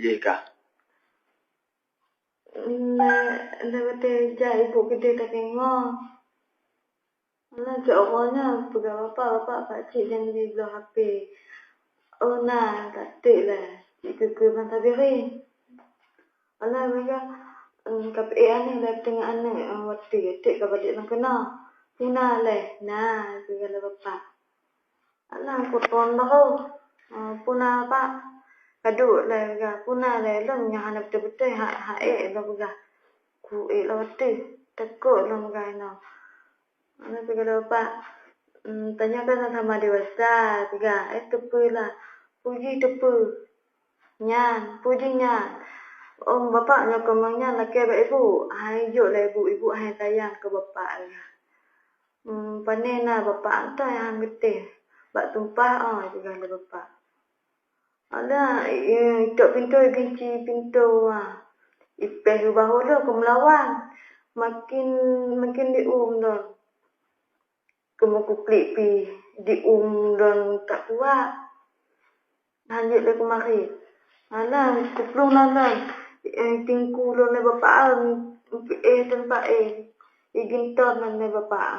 je kah? Daripada jahit ibu kedai tak tengok. Alah, awalnya pegang bapak pakcik janji belah HP. Oh, nah, tak tik lah. Cik ke bantah beri. Alah, mereka KPA ni dah tengah anak waktu. Tik ke balik nak kena. Punah lah. Nah, pegang bapak. Alah, aku tonton kau. Punah pak. Kaduk lah pegang. Punah lah. Lang yang anak betul-betul. Hak lah pegang. Ku lah waktu. Takut lah pegang no. Anak pegang bapak. Tanyakan sama dewasa. Pegang. Tepu lah. Puji tepu. Nyan. Puji nyan. Bapaknya kemangnya nak kira ibu. Hayuk lah ibu. Ibu hai sayang ke bapak lah. Panen lah bapak. Entah yang getih. Bak tumpah. Pegang lah bapak. Alah. Itok pintu. Genci pintu. Ipeh bahu lah. Kemelawan. Makin dium dah. Kemuku klik pi. Dium dah tak kuat. Lanjut lah kemari. Alah, kuplung lah. Tingku lah bapak. Tempat gintar lah bapak.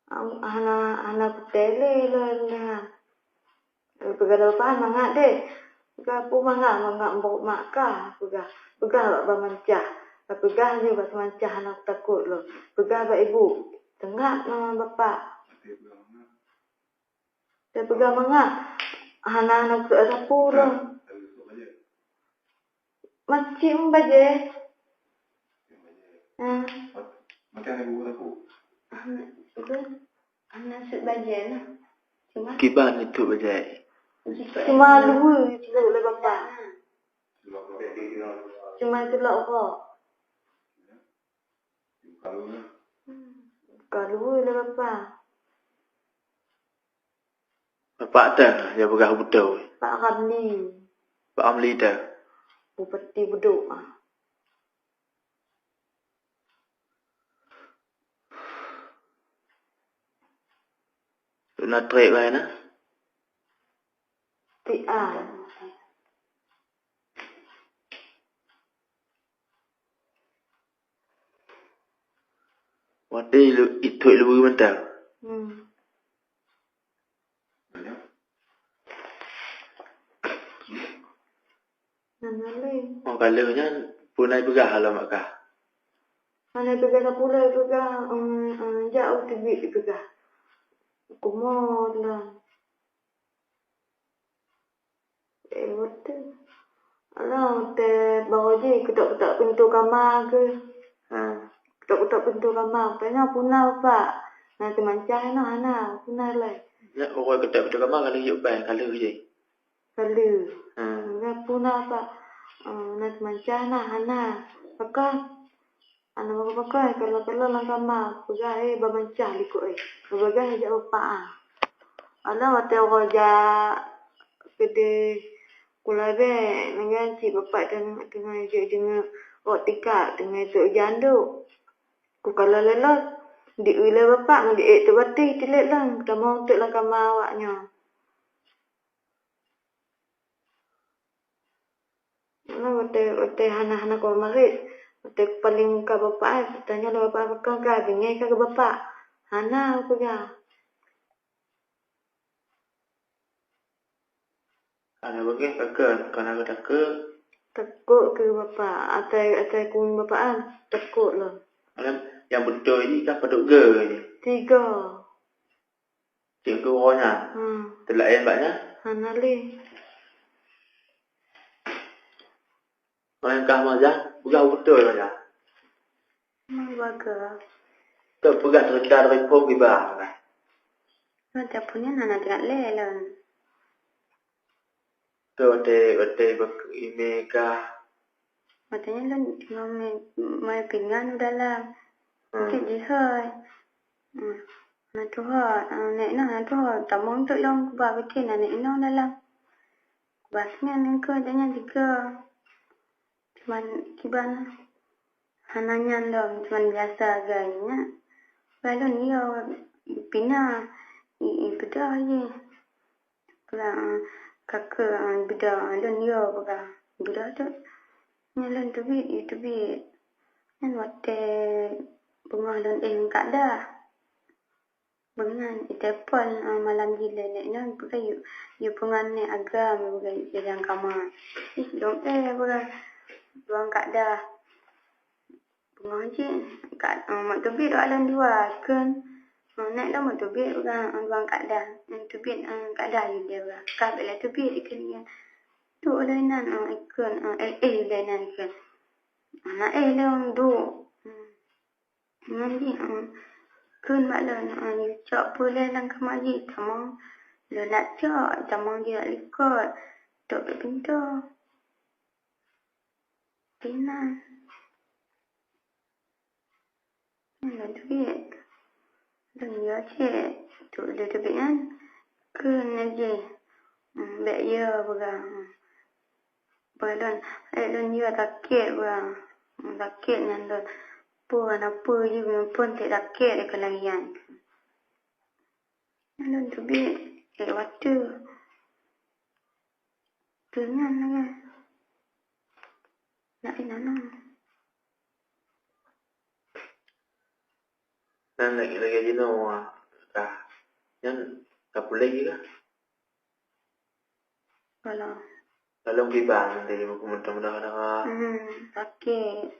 Anak tele lah. Pegang bapak mangat deh. Pegang pun mangat bawa mak kah. Pegang bapak mancah. Pegang je bapak mancah anak takut lah. Pegang bapak ibu. Tengah bapak. Dia pegang mangat. Anak sapu lah. Macam baje. Macam mana buku sapu? Anak sud baje lah. Kiban itu bajai. Cuma luar celuk lah bapak. Cuma celuk kok. Kalau lah bapak. Bapak dah dia pegang betul. Pak Ramli. Pak Amli dah. Bupati Bedok. Nak trek mana? PR. Wadi itu lebih mentah. Kalau nya punai pegang halam kah? Mana pegang sapula pegang jauh tibik pegang. Kumur lah. Betul. Alah, baru je ketak-ketak pintu kamar ke. Ketak-ketak pintu kamar. Tanya punah pak. Nanti mancah anak. Punah lah. Ya, orang ketak pintu kamar kalau hidup baik. Kalau je. Kalau. Punah pak. Nanti mancah anak. Pakai. Anak pakai. Kalau lang kamar. Pegang bermancah likut Berbagai ajak bapak. Alah, waktu orang ajak kedai kulabe dengan cik bapak dengan orang tikar dengan tu janduk. Ku kalau lelah diulah bapak ngi tu bati tilik lang tak mau untuk lang kamar awaknya. Nah waktu hana ko marit. Waktu paling ka bapak tanya lah bapak kan ka bingai ka bapak. Hana aku ya. Ada bagian takut, kalau ada takut ke bapak, atai kun bapak takut lah. Yang betul ini kan peduk ge ni. 3. Cik tu orangnya. Telayan banyak. Hanali. Orang kah maja, pegang betul maja. Baga. Tu pegang rendah dari pom di bawah. Macam punya nana tidak lelan. Tu ote ime kah. Matanya lu mai pinggan udah lah. Cái gì hơi. Nó chú hỏi, nãy nó chú hỏi tao muốn tự long bà cái kia là nãy nó đã lắm. Bà nghe nên cơ cho nhân thì cơ. Cuman kiban hananya dong, cuman biasa agaknya. Lalu ni pina itu aja. Kalau kakak bida lon yo baga bida tu nyalan tu bi nan wate bunga lon kat dah bengan itepon malam gila nan baga yu bungan ni agam baga yang kama dong baga buang kat dah bunga je kat mak tu bi alam dua kan nak dah tu bi buang kat dah tu bi kat dah dia ka bela tu bi ikan tu lainan ikan lainan ikan anak lang du nanti kun malan you cak boleh lang kemari tamang lo nak cak tamang dia likot tok pintu pinan nan tu bi dan ya cik tu le tu bi kan kun aje bek ya baga balon lon ya takit baga takit nan lo apa je pun tak takit kelahian lon tu bi waktu dengan nak nana Nan lagi jino yan kapulay ka. kalau gibang dari mo pumunta mo na ka. sakit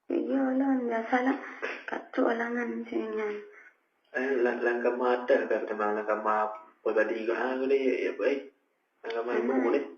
ya lon biasalah katu alangan dengan Lang kamata ka tamang lang kama pagadi ka ni ya bay. Lang kamay mo ni.